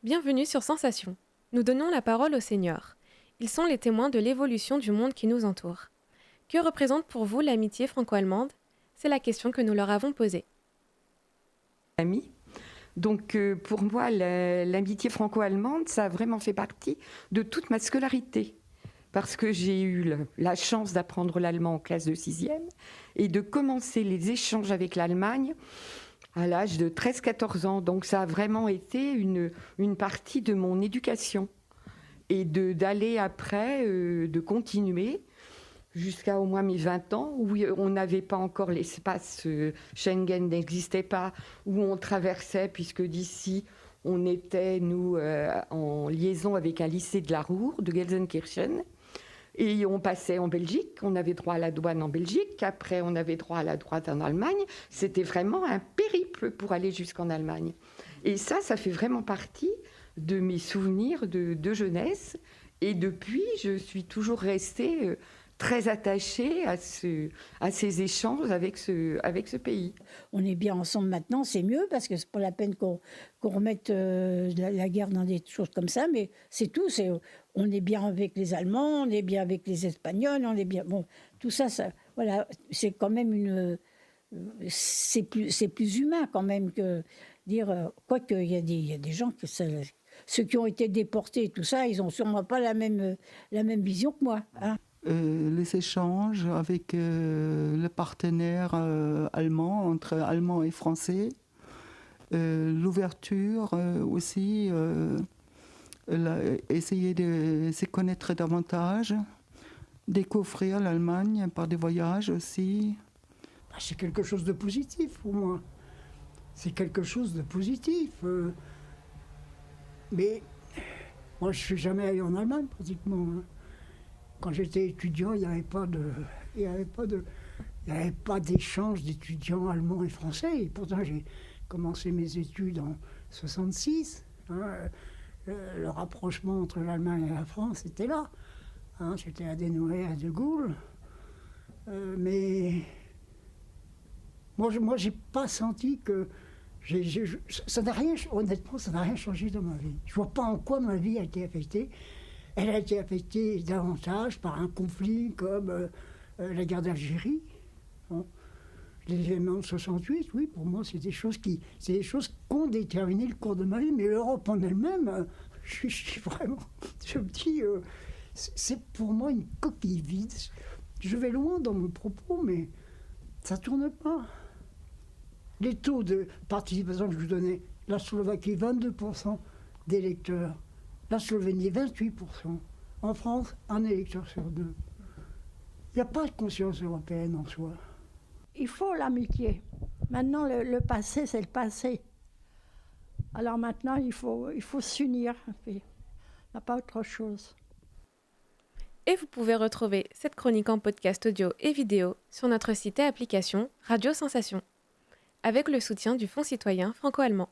Bienvenue sur Sensation. Nous donnons la parole aux seniors. Ils sont les témoins de l'évolution du monde qui nous entoure. Que représente pour vous l'amitié franco-allemande ? C'est la question que nous leur avons posée. Amis. Donc pour moi, l'amitié franco-allemande, ça a vraiment fait partie de toute ma scolarité. Parce que j'ai eu la chance d'apprendre l'allemand en classe de 6e et de commencer les échanges avec l'Allemagne à l'âge de 13-14 ans. Donc ça a vraiment été une partie de mon éducation. Et d'aller après, de continuer jusqu'à au moins mes 20 ans, où on n'avait pas encore l'espace, Schengen n'existait pas, où on traversait, puisque d'ici, on était, nous, en liaison avec un lycée de la Ruhr, de Gelsenkirchen. Et on passait en Belgique, on avait droit à la douane en Belgique, après on avait droit à la douane en Allemagne. C'était vraiment un périple pour aller jusqu'en Allemagne. Et ça fait vraiment partie de mes souvenirs de jeunesse. Et depuis, je suis toujours restée très attachée à ces échanges avec ce pays. On est bien ensemble maintenant, c'est mieux, parce que c'est pas la peine qu'on remette la guerre dans des choses comme ça, mais c'est tout. On est bien avec les Allemands, on est bien avec les Espagnols, on est bien... Bon, tout ça, voilà, c'est quand même c'est plus humain quand même que dire... Quoique, il y a des gens que ceux qui ont été déportés et tout ça, ils n'ont sûrement pas la même vision que moi, hein. Les échanges avec le partenaire allemand, entre allemand et français, l'ouverture aussi, essayer de se connaître davantage, découvrir l'Allemagne par des voyages aussi. C'est quelque chose de positif pour moi. C'est quelque chose de positif. Mais moi, je ne suis jamais allé en Allemagne pratiquement, hein. Quand j'étais étudiant, il n'y avait pas d'échange d'étudiants allemands et français. Et pourtant, j'ai commencé mes études en 66. Hein, le rapprochement entre l'Allemagne et la France était là. Hein, j'étais à Dénoué, à De Gaulle. Mais moi, j'ai pas senti que... ça n'a rien, honnêtement, ça n'a rien changé dans ma vie. Je ne vois pas en quoi ma vie a été affectée. Elle a été affectée davantage par un conflit comme la guerre d'Algérie. Bon. Les événements de 68, oui, pour moi, c'est des choses qui ont déterminé le cours de ma vie. Mais l'Europe en elle-même, je me dis, c'est pour moi une coquille vide. Je vais loin dans mon propos, mais ça ne tourne pas. Les taux de participation que je vous donnais, la Slovaquie, 22% d'électeurs. La Slovénie, 28%. En France, un électeur sur deux. Il n'y a pas de conscience européenne en soi. Il faut l'amitié. Maintenant, le passé, c'est le passé. Alors maintenant, il faut s'unir. Il n'y a pas autre chose. Et vous pouvez retrouver cette chronique en podcast audio et vidéo sur notre site et application Radio Sensation, avec le soutien du Fonds citoyen franco-allemand.